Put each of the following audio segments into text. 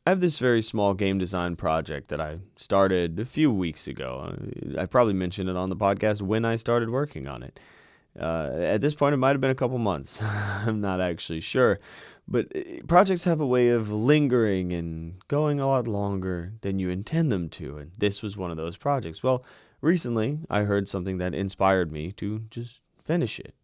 I have this very small game design project that I started a few weeks ago. I probably mentioned it on the podcast when I started working on it. At this point, it might have been a couple months. I'm not actually sure. But projects have a way of lingering and going a lot longer than you intend them to. And this was one of those projects. Well, recently, I heard something that inspired me to just finish it.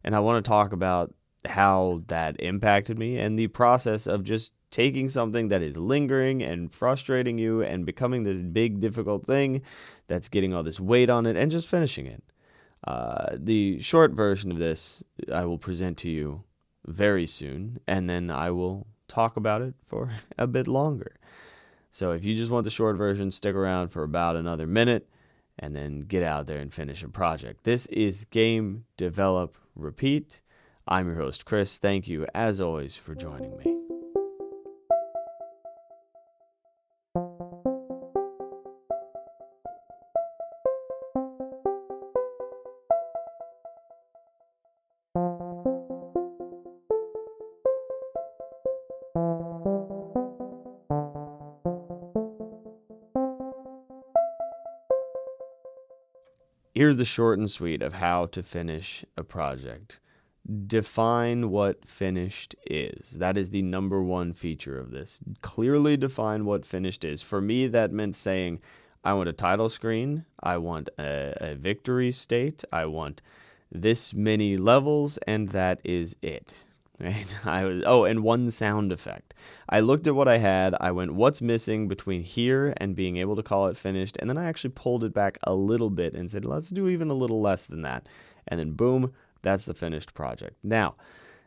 And I want to talk about how that impacted me and the process of just taking something that is lingering and frustrating you and becoming this big, difficult thing that's getting all this weight on it and just finishing it. The short version of this I will present to you very soon, and then I will talk about it for a bit longer. So if you just want the short version, stick around for about another minute and then get out there and finish a project. This is Game Develop Repeat. I'm your host, Chris. Thank you, as always, for joining me. Here's the short and sweet of how to finish a project. Define what finished is. That is the number one feature of this. Clearly define what finished is. For me, that meant saying, I want a title screen, I want a victory state, I want this many levels, and that is it. Right? And one sound effect. I looked at what I had. I went, what's missing between here and being able to call it finished? And then I actually pulled it back a little bit and said, let's do even a little less than that. And then boom, that's the finished project. Now,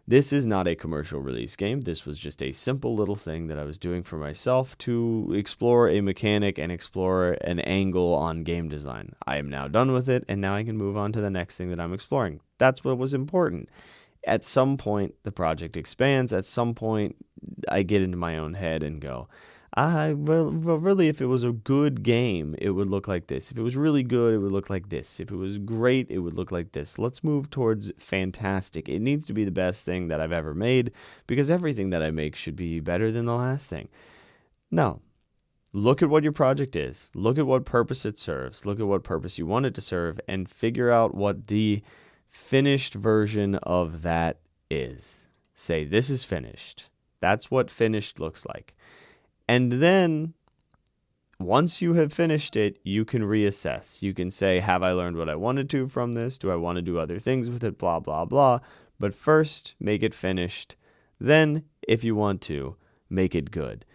this is not a commercial release game. This was just a simple little thing that I was doing for myself to explore a mechanic and explore an angle on game design. I am now done with it, and now I can move on to the next thing that I'm exploring. That's what was important. At some point, the project expands. At some point, I get into my own head and go, really, if it was a good game, it would look like this. If it was really good, it would look like this. If it was great, it would look like this. Let's move towards fantastic. It needs to be the best thing that I've ever made because everything that I make should be better than the last thing. No. Look at what your project is. Look at what purpose it serves. Look at what purpose you want it to serve and figure out what the finished version of that is. Say, this is finished. That's what finished looks like. And then once you have finished it, you can reassess. You can say, have I learned what I wanted to from this? Do I want to do other things with it? Blah, blah, blah. But first, make it finished. Then, if you want to, make it good.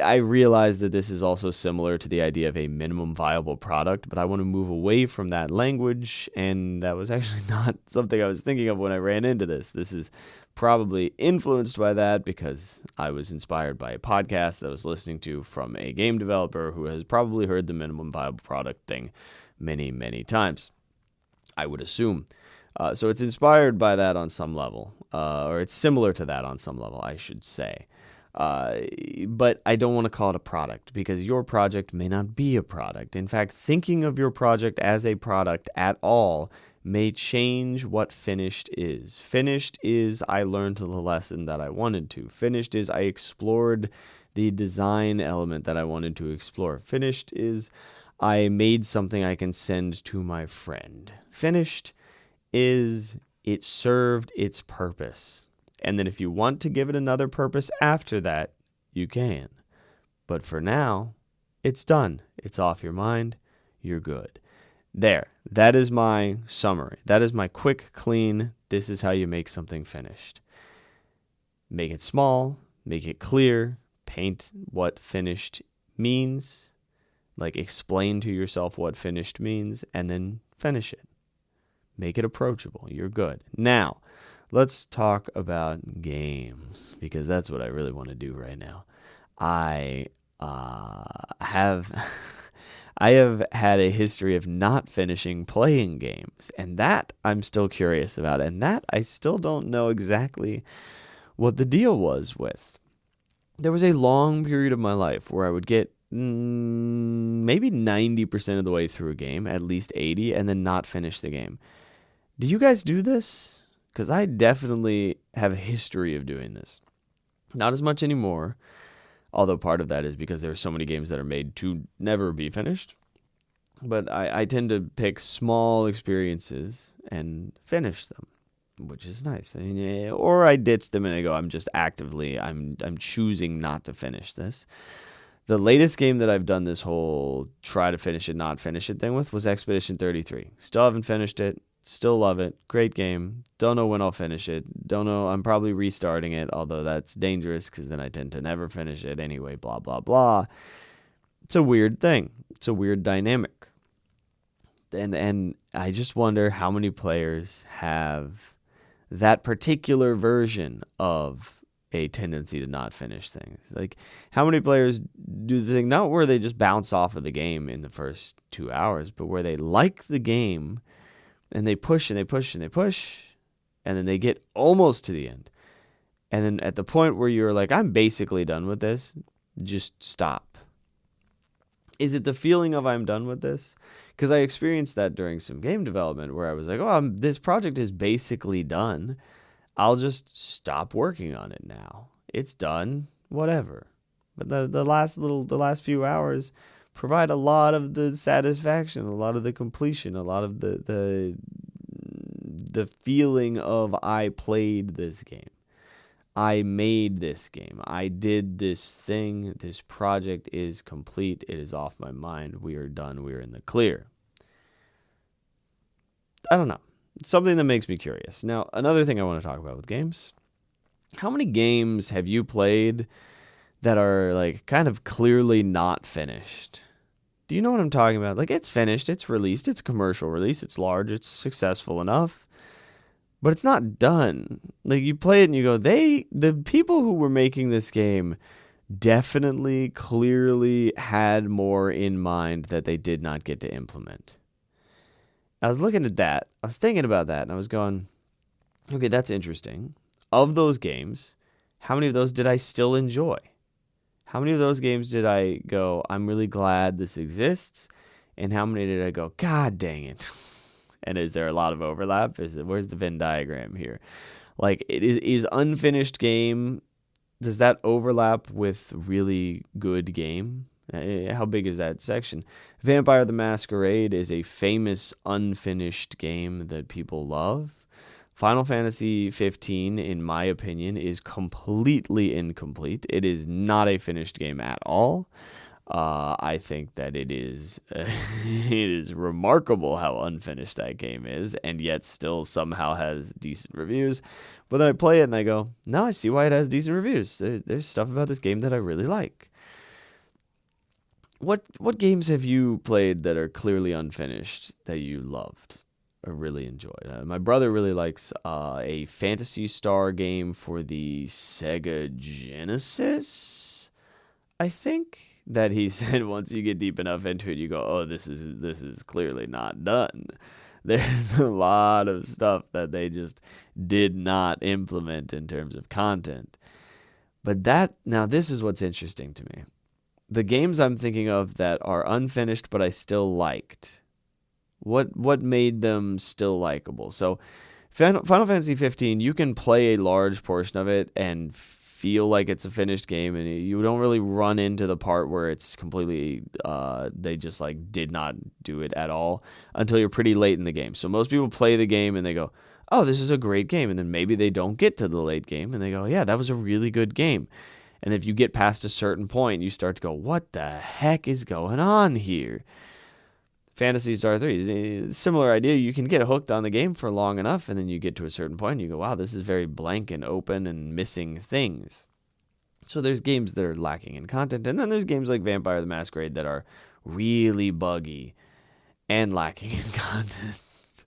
I realize that this is also similar to the idea of a minimum viable product, but I want to move away from that language, and that was actually not something I was thinking of when I ran into this. This is probably influenced by that because I was inspired by a podcast that I was listening to from a game developer who has probably heard the minimum viable product thing many, many times, I would assume. So it's inspired by that on some level, or it's similar to that on some level, I should say. But I don't want to call it a product because your project may not be a product. In fact, thinking of your project as a product at all may change what finished is. Finished is I learned the lesson that I wanted to. Finished is I explored the design element that I wanted to explore. Finished is I made something I can send to my friend. Finished is it served its purpose. And then if you want to give it another purpose after that, you can. But for now, it's done. It's off your mind. You're good. There. That is my summary. That is my quick, clean, this is how you make something finished. Make it small. Make it clear. Paint what finished means. Like explain to yourself what finished means. And then finish it. Make it approachable. You're good. Now, let's talk about games because that's what I really want to do right now. I have had a history of not finishing playing games, and that I'm still curious about, and that I still don't know exactly what the deal was with. There was a long period of my life where I would get maybe 90% of the way through a game, at least 80, and then not finish the game. Do you guys do this? Because I definitely have a history of doing this. Not as much anymore. Although part of that is because there are so many games that are made to never be finished. But I tend to pick small experiences and finish them, which is nice. I mean, or I ditch them and I go, I'm choosing not to finish this. The latest game that I've done this whole try to finish it, not finish it thing with was Expedition 33. Still haven't finished it. Still love it. Great game. Don't know when I'll finish it. Don't know. I'm probably restarting it, although that's dangerous because then I tend to never finish it anyway, blah, blah, blah. It's a weird thing. It's a weird dynamic. And I just wonder how many players have that particular version of a tendency to not finish things. Like, how many players do the thing not where they just bounce off of the game in the first 2 hours, but where they like the game and they push and they push and they push, and then they get almost to the end. And then at the point where you're like, I'm basically done with this, just stop. Is it the feeling of I'm done with this? Because I experienced that during some game development where I was like, oh, this project is basically done. I'll just stop working on it now. It's done, whatever. But the last few hours provide a lot of the satisfaction, a lot of the completion, a lot of the feeling of I played this game. I made this game. I did this thing. This project is complete. It is off my mind. We are done. We are in the clear. I don't know. It's something that makes me curious. Now, another thing I want to talk about with games. How many games have you played that are like kind of clearly not finished? Do you know what I'm talking about? Like, it's finished, it's released, it's a commercial release, it's large, it's successful enough, but it's not done. Like, you play it and you go, the people who were making this game definitely, clearly had more in mind that they did not get to implement. I was looking at that. I was thinking about that, and I was going, okay, that's interesting. Of those games, how many of those did I still enjoy? How many of those games did I go, I'm really glad this exists? And how many did I go, God dang it? And is there a lot of overlap? Where's the Venn diagram here? Like, is unfinished game, does that overlap with really good game? How big is that section? Vampire the Masquerade is a famous unfinished game that people love. Final Fantasy 15, in my opinion, is completely incomplete. It is not a finished game at all. I think that it is it is remarkable how unfinished that game is, and yet still somehow has decent reviews. But then I play it and I go, no, I see why it has decent reviews. There's stuff about this game that I really like. What games have you played that are clearly unfinished that you loved or really enjoyed? My brother really likes a Phantasy Star game for the Sega Genesis, I think, that he said once you get deep enough into it, you go, oh, this is clearly not done. There's a lot of stuff that they just did not implement in terms of content. But now this is what's interesting to me. The games I'm thinking of that are unfinished but I still liked, what made them still likable? So Final Fantasy 15, you can play a large portion of it and feel like it's a finished game, and you don't really run into the part where it's completely they just like did not do it at all until you're pretty late in the game. So most people play the game and they go, oh, this is a great game, and then maybe they don't get to the late game and they go, yeah, that was a really good game. And if you get past a certain point, you start to go, what the heck is going on here? Phantasy Star 3, similar idea. You can get hooked on the game for long enough, and then you get to a certain point, and you go, wow, this is very blank and open and missing things. So there's games that are lacking in content, and then there's games like Vampire the Masquerade that are really buggy and lacking in content.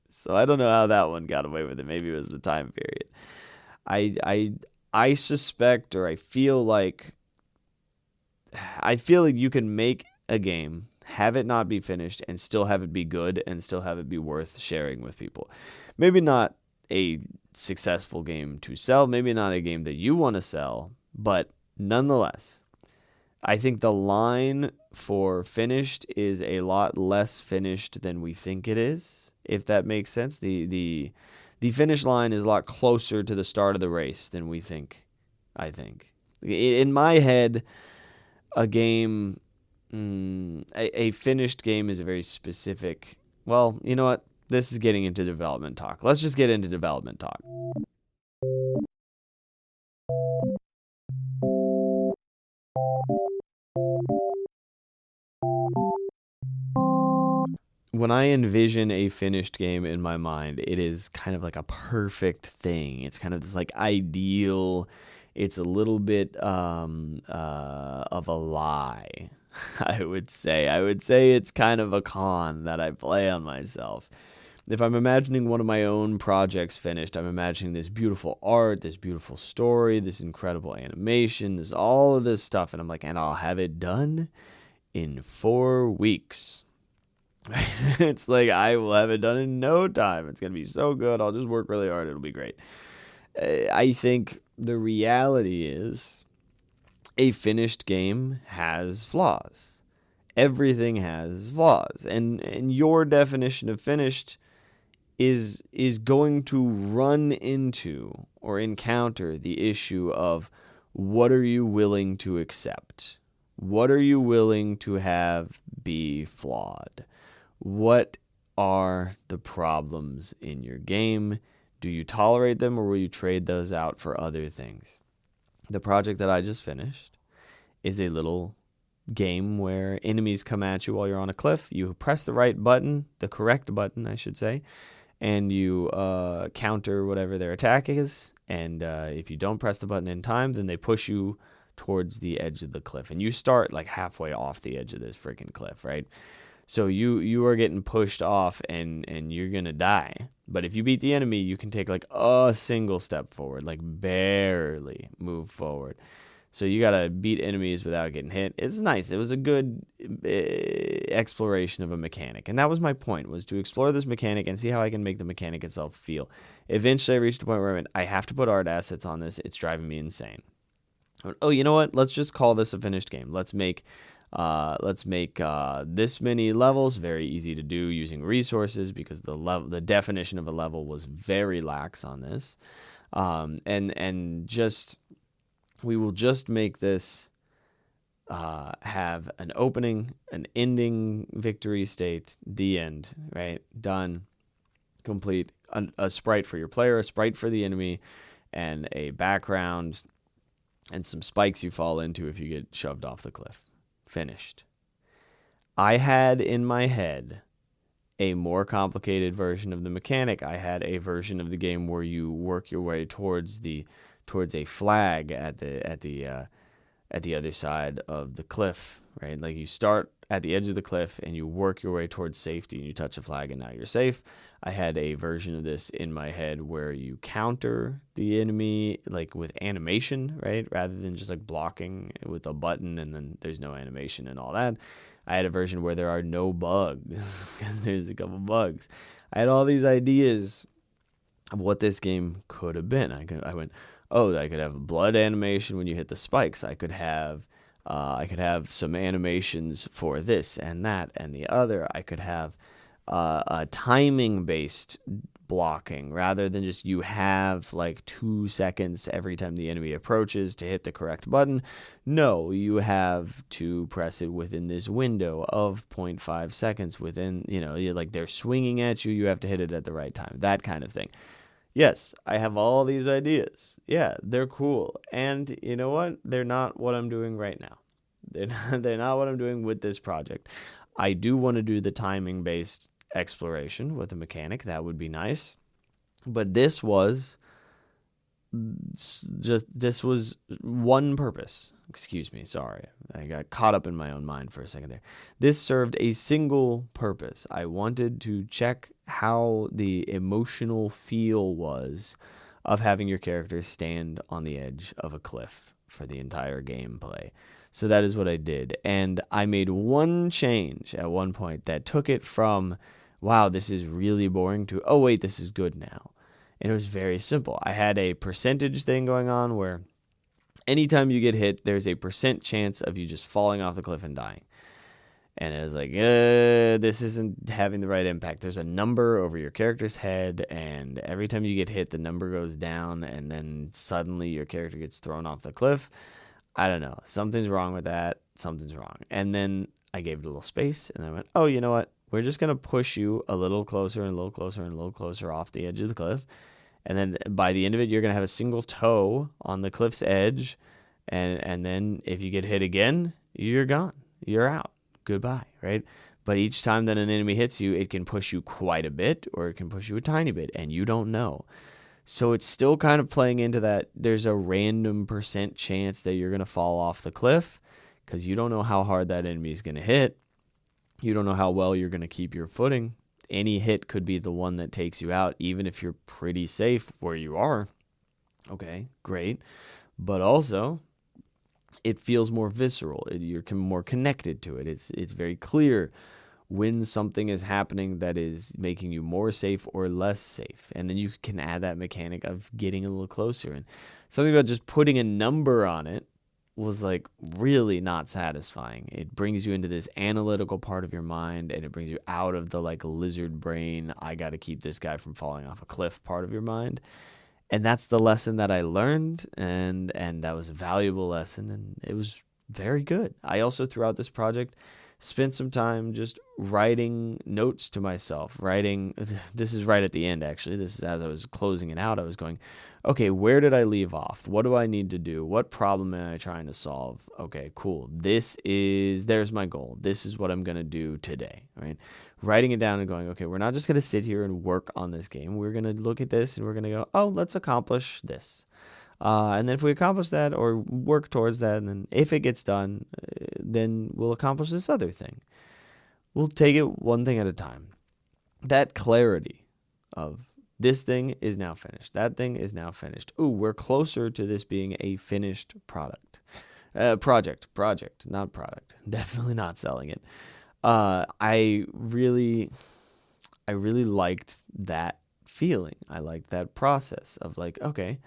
So I don't know how that one got away with it. Maybe it was the time period. I suspect, or I feel like you can make a game, have it not be finished, and still have it be good, and still have it be worth sharing with people. Maybe not a successful game to sell, maybe not a game that you want to sell, but nonetheless, I think the line for finished is a lot less finished than we think it is, if that makes sense. The finish line is a lot closer to the start of the race than we think, I think. In my head, a game, a finished game is a very specific. Well, you know what? This is getting into development talk. Let's just get into development talk. When I envision a finished game in my mind, it is kind of like a perfect thing. It's kind of this like ideal. It's a little bit of a lie, I would say. I would say it's kind of a con that I play on myself. If I'm imagining one of my own projects finished, I'm imagining this beautiful art, this beautiful story, this incredible animation, this all of this stuff, and I'm like, and I'll have it done in 4 weeks. It's like I will have it done in no time. It's gonna be so good. I'll just work really hard. It'll be great. I think the reality is a finished game has flaws. Everything has flaws, and your definition of finished is going to run into or encounter the issue of what are you willing to accept? What are you willing to have be flawed? What are the problems in your game? Do you tolerate them or will you trade those out for other things? The project that I just finished is a little game where enemies come at you while you're on a cliff. You press the right button, the correct button, I should say, and you counter whatever their attack is. And if you don't press the button in time, then they push you towards the edge of the cliff. And you start like halfway off the edge of this freaking cliff, right? So you are getting pushed off and you're going to die. But if you beat the enemy, you can take like a single step forward, like barely move forward. So you got to beat enemies without getting hit. It's nice. It was a good exploration of a mechanic. And that was my point, was to explore this mechanic and see how I can make the mechanic itself feel. Eventually I reached a point where I went, I have to put art assets on this. It's driving me insane. Oh, you know what? Let's just call this a finished game. Let's make this many levels. Very easy to do using resources because the definition of a level was very lax on this. We will just make this have an opening, an ending, victory state, the end, right? Done, complete. A sprite for your player, a sprite for the enemy, and a background, and some spikes you fall into if you get shoved off the cliff. Finished. I had in my head a more complicated version of the mechanic. I had a version of the game where you work your way towards a flag at the other side of the cliff, right? Like you start at the edge of the cliff and you work your way towards safety and you touch a flag and now you're safe. I had a version of this in my head where you counter the enemy like with animation, right? Rather than just like blocking with a button and then there's no animation and all that. I had a version where there are no bugs because there's a couple bugs. I had all these ideas of what this game could have been. I went, oh, I could have blood animation when you hit the spikes. I could have some animations for this and that and the other. I could have a timing-based blocking rather than just you have like 2 seconds every time the enemy approaches to hit the correct button. No, you have to press it within this window of 0.5 seconds within, like they're swinging at you, you have to hit it at the right time, that kind of thing. Yes, I have all these ideas. Yeah, they're cool. And you know what? They're not what I'm doing right now. They're not what I'm doing with this project. I do want to do the timing-based exploration with a mechanic. That would be nice. But this was one purpose. Excuse me, sorry. I got caught up in my own mind for a second there. This served a single purpose. I wanted to check how the emotional feel was of having your character stand on the edge of a cliff for the entire gameplay. So that is what I did. And I made one change at one point that took it from, wow, this is really boring to, oh, wait, this is good now. And it was very simple. I had a percentage thing going on where anytime you get hit, there's a % chance of you just falling off the cliff and dying. And it was like, this isn't having the right impact. There's a number over your character's head, and every time you get hit, the number goes down, and then suddenly your character gets thrown off the cliff. I don't know. Something's wrong with that. something's wrong. And then I gave it a little space, and I went, oh, you know what? We're just going to push you a little closer and a little closer and a little closer off the edge of the cliff. And then by the end of it, you're going to have a single toe on the cliff's edge. And then if you get hit again, you're gone. You're out. Goodbye, right? But each time that an enemy hits you, it can push you quite a bit or it can push you a tiny bit, and you don't know. So it's still kind of playing into that there's a random % chance that you're going to fall off the cliff because you don't know how hard that enemy is going to hit. You don't know how well you're going to keep your footing. Any hit could be the one that takes you out, even if you're pretty safe where you are. Okay, great. But also, it feels more visceral. You're more connected to it. It's very clear when something is happening that is making you more safe or less safe. And then you can add that mechanic of getting a little closer. And something about just putting a number on it was like really not satisfying. It brings you into this analytical part of your mind, and it brings you out of the like lizard brain, I got to keep this guy from falling off a cliff part of your mind. And that's the lesson that I learned, and that was a valuable lesson, and it was very good. I also, throughout this project, spent some time just writing notes to myself. This is right at the end, actually. This is as I was closing it out. I was going, okay, where did I leave off? What do I need to do? What problem am I trying to solve? Okay, cool. There's my goal. This is what I'm going to do today, right? Writing it down and going, okay, we're not just going to sit here and work on this game. We're going to look at this and we're going to go, oh, let's accomplish this. And then if we accomplish that or work towards that, and then if it gets done, then we'll accomplish this other thing. We'll take it one thing at a time. That clarity of this thing is now finished. That thing is now finished. Ooh, we're closer to this being a finished project, not product. Definitely not selling it. I really liked that feeling. I liked that process of like, okay,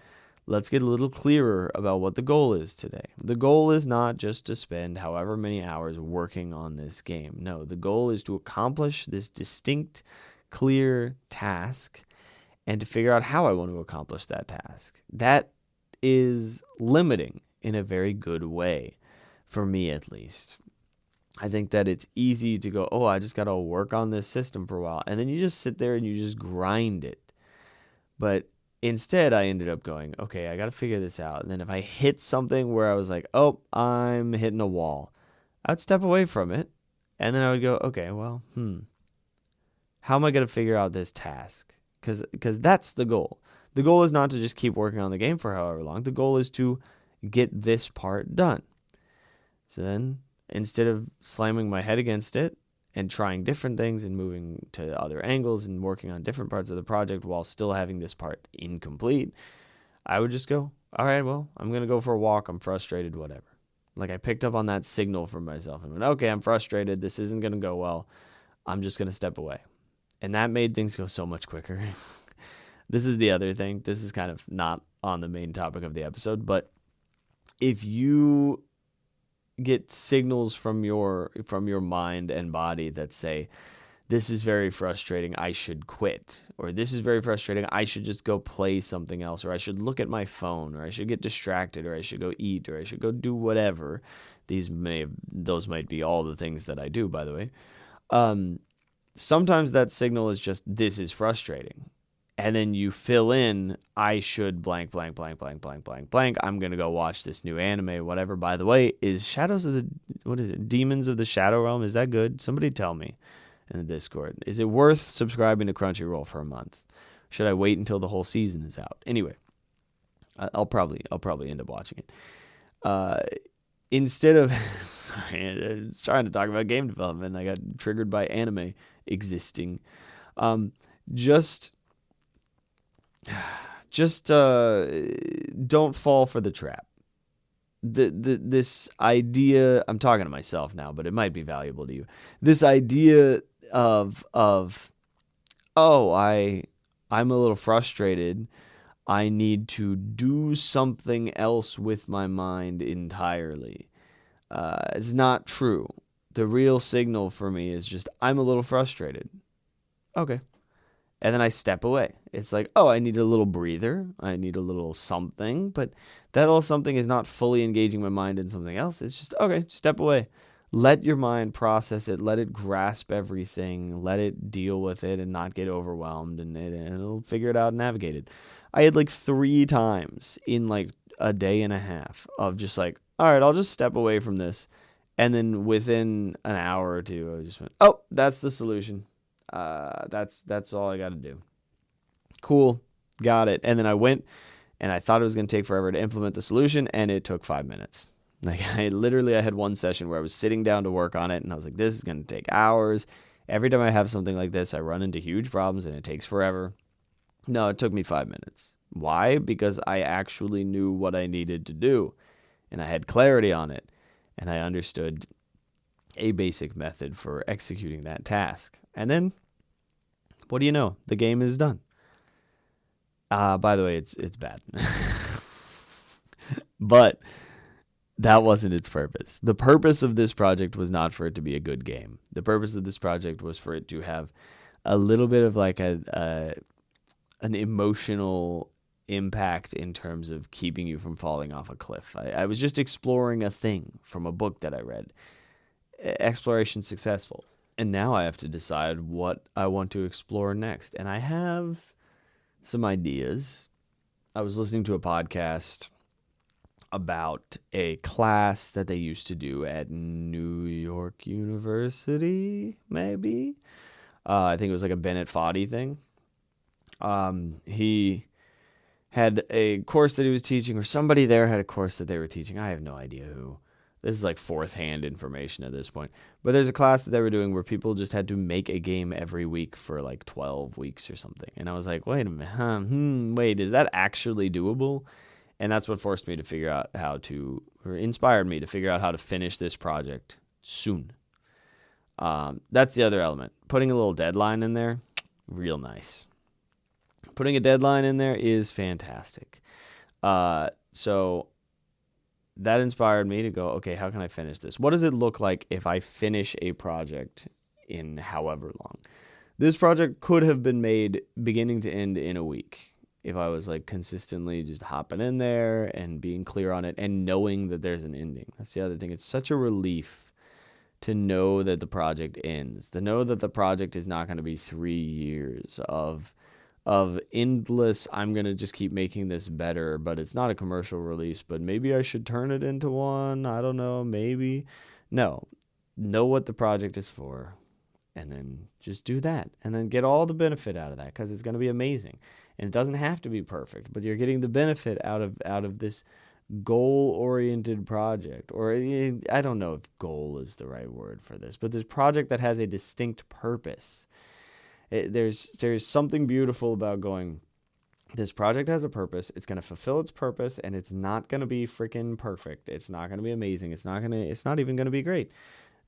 let's get a little clearer about what the goal is today. The goal is not just to spend however many hours working on this game. No, the goal is to accomplish this distinct, clear task and to figure out how I want to accomplish that task. That is limiting in a very good way, for me at least. I think that it's easy to go, oh, I just got to work on this system for a while. And then you just sit there and you just grind it. But instead, I ended up going, okay, I got to figure this out. And then if I hit something where I was like, oh, I'm hitting a wall, I'd step away from it. And then I would go, okay, well, how am I going to figure out this task? Because that's the goal. The goal is not to just keep working on the game for however long. The goal is to get this part done. So then, instead of slamming my head against it and trying different things and moving to other angles and working on different parts of the project while still having this part incomplete, I would just go, all right, well, I'm going to go for a walk. I'm frustrated, whatever. Like I picked up on that signal from myself and went, okay, I'm frustrated. This isn't going to go well. I'm just going to step away. And that made things go so much quicker. This is the other thing. This is kind of not on the main topic of the episode, but if you get signals from your mind and body that say, this is very frustrating, I should quit, or this is very frustrating, I should just go play something else, or I should look at my phone, or I should get distracted, or I should go eat, or I should go do whatever. Those might be all the things that I do, by the way. Sometimes that signal is just, this is frustrating. And then you fill in, I should blank, blank, blank, blank, blank, blank, blank. I'm going to go watch this new anime, whatever. By the way, is Demons of the Shadow Realm? Is that good? Somebody tell me in the Discord. Is it worth subscribing to Crunchyroll for a month? Should I wait until the whole season is out? Anyway, I'll probably end up watching it. Instead of, sorry, I was trying to talk about game development. I got triggered by anime existing. Just don't fall for the trap. This idea, I'm talking to myself now, but it might be valuable to you. This idea of oh, I'm a little frustrated. I need to do something else with my mind entirely. It's not true. The real signal for me is just, I'm a little frustrated. Okay. And then I step away. It's like, oh, I need a little breather. I need a little something. But that little something is not fully engaging my mind in something else. It's just, okay, step away. Let your mind process it. Let it grasp everything. Let it deal with it and not get overwhelmed. And it'll figure it out and navigate it. I had like 3 times in like a day and a half of just like, all right, I'll just step away from this. And then within an hour or two, I just went, oh, that's the solution. That's all I got to do. Cool. Got it. And then I went and I thought it was going to take forever to implement the solution, and it took 5 minutes. Like I had one session where I was sitting down to work on it, and I was like, this is going to take hours. Every time I have something like this, I run into huge problems and it takes forever. No, it took me 5 minutes. Why? Because I actually knew what I needed to do, and I had clarity on it, and I understood a basic method for executing that task. And then, what do you know? The game is done. By the way, it's bad. But that wasn't its purpose. The purpose of this project was not for it to be a good game. The purpose of this project was for it to have a little bit of like an emotional impact in terms of keeping you from falling off a cliff. I was just exploring a thing from a book that I read. Exploration successful. And now I have to decide what I want to explore next. And I have some ideas. I was listening to a podcast about a class that they used to do at New York University, maybe. I think it was like a Bennett Foddy thing. He had a course that he was teaching, or somebody there had a course that they were teaching. I have no idea who. This is like fourth-hand information at this point. But there's a class that they were doing where people just had to make a game every week for like 12 weeks or something. And I was like, wait a minute, wait, is that actually doable? And that's what forced me to figure out or inspired me to figure out how to finish this project soon. That's the other element. Putting a little deadline in there, real nice. Putting a deadline in there is fantastic. So that inspired me to go, okay, how can I finish this? What does it look like if I finish a project in however long? This project could have been made beginning to end in a week if I was like consistently just hopping in there and being clear on it and knowing that there's an ending. That's the other thing. It's such a relief to know that the project ends, to know that the project is not going to be 3 years of endless, I'm going to just keep making this better, but it's not a commercial release, but maybe I should turn it into one. I don't know, maybe. No, know what the project is for, and then just do that, and then get all the benefit out of that, because it's going to be amazing. And it doesn't have to be perfect, but you're getting the benefit out of this goal-oriented project, or I don't know if goal is the right word for this, but this project that has a distinct purpose. There's something beautiful about going, this project has a purpose. It's going to fulfill its purpose, and it's not going to be freaking perfect. It's not going to be amazing. It's not even going to be great,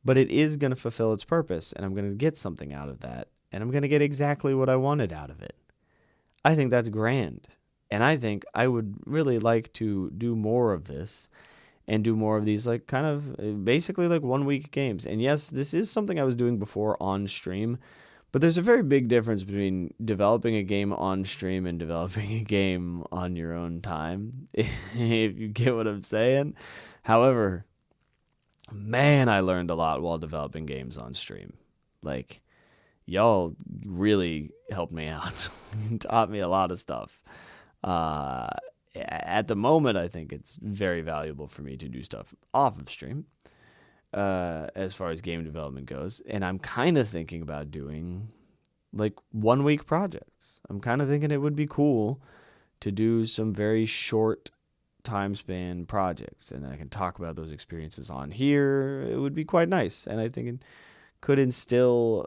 but it is going to fulfill its purpose, and I'm going to get something out of that, and I'm going to get exactly what I wanted out of it. I think that's grand, and I think I would really like to do more of this and do more of these like kind of basically like 1 week games. And yes, this is something I was doing before on stream, but there's a very big difference between developing a game on stream and developing a game on your own time, if you get what I'm saying. However, man, I learned a lot while developing games on stream. Like, y'all really helped me out, taught me a lot of stuff. At the moment, I think it's very valuable for me to do stuff off of stream. As far as game development goes. And I'm kind of thinking about doing like 1 week projects. I'm kind of thinking it would be cool to do some very short time span projects, and then I can talk about those experiences on here. It would be quite nice. And I think it could instill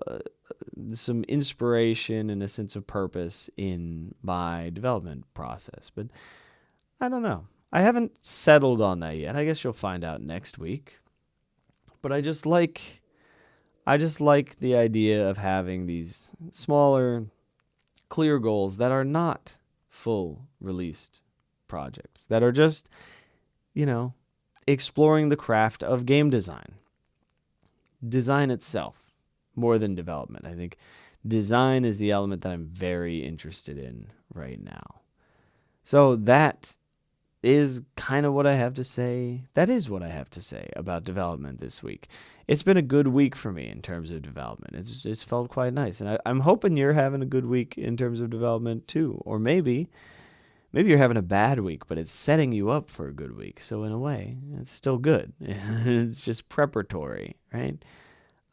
some inspiration and a sense of purpose in my development process. But I don't know. I haven't settled on that yet. I guess you'll find out next week. But I just like the idea of having these smaller, clear goals that are not full released projects, that are just, exploring the craft of game design. Design itself, more than development. I think design is the element that I'm very interested in right now. So that is kind of what I have to say. That is what I have to say about development this week. It's been a good week for me in terms of development. It's felt quite nice. And I'm hoping you're having a good week in terms of development too. Or maybe you're having a bad week, but it's setting you up for a good week. So in a way, it's still good. It's just preparatory, right?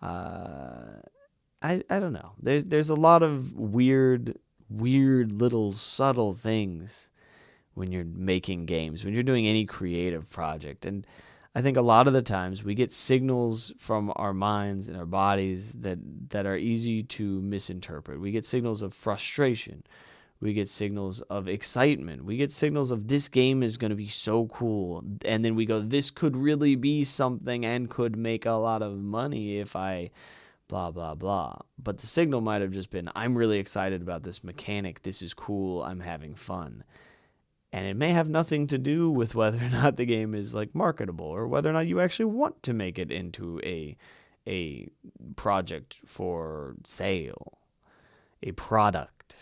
I don't know. There's a lot of weird little subtle things when you're making games, when you're doing any creative project. And I think a lot of the times we get signals from our minds and our bodies that are easy to misinterpret. We get signals of frustration. We get signals of excitement. We get signals of this game is going to be so cool. And then we go, this could really be something and could make a lot of money if I blah, blah, blah. But the signal might have just been, I'm really excited about this mechanic. This is cool. I'm having fun. And it may have nothing to do with whether or not the game is like marketable or whether or not you actually want to make it into a project for sale, a product.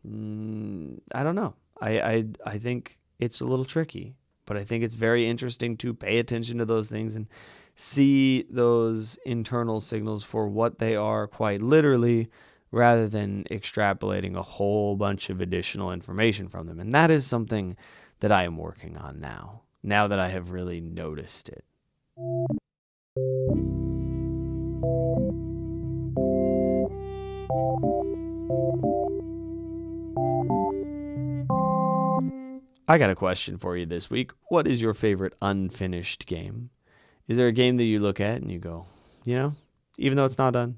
I don't know. I think it's a little tricky, but I think it's very interesting to pay attention to those things and see those internal signals for what they are quite literally, rather than extrapolating a whole bunch of additional information from them. And that is something that I am working on now that I have really noticed it. I got a question for you this week. What is your favorite unfinished game? Is there a game that you look at and you go, even though it's not done,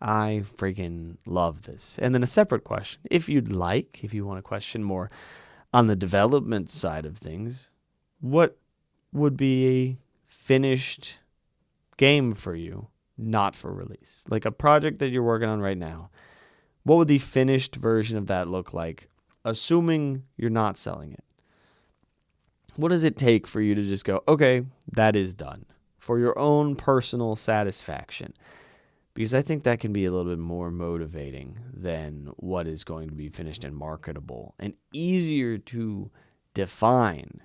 I freaking love this. And then a separate question, if you want to question more on the development side of things, what would be a finished game for you, not for release? Like a project that you're working on right now, what would the finished version of that look like, assuming you're not selling it? What does it take for you to just go, okay, that is done, for your own personal satisfaction? Because I think that can be a little bit more motivating than what is going to be finished and marketable and easier to define.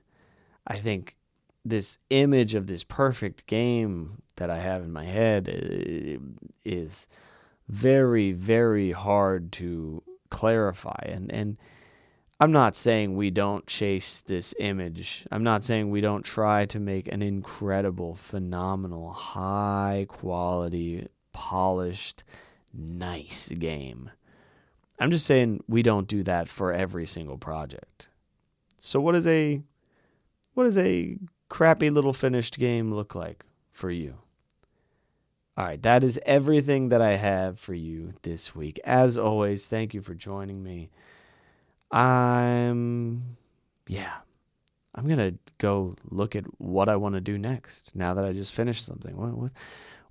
I think this image of this perfect game that I have in my head is very, very hard to clarify. And I'm not saying we don't chase this image. I'm not saying we don't try to make an incredible, phenomenal, high quality, polished, nice game. I'm just saying we don't do that for every single project. So what does a crappy little finished game look like for you? All right, that is everything that I have for you this week. As always, thank you for joining me. I'm going to go look at what I want to do next now that I just finished something.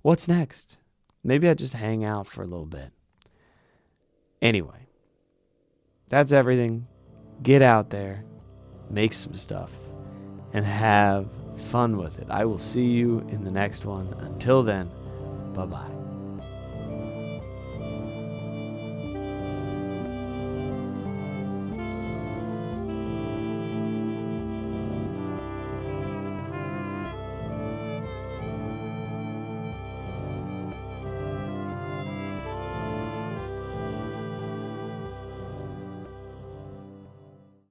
What's next? Maybe I just hang out for a little bit. Anyway, that's everything. Get out there, make some stuff, and have fun with it. I will see you in the next one. Until then, bye-bye.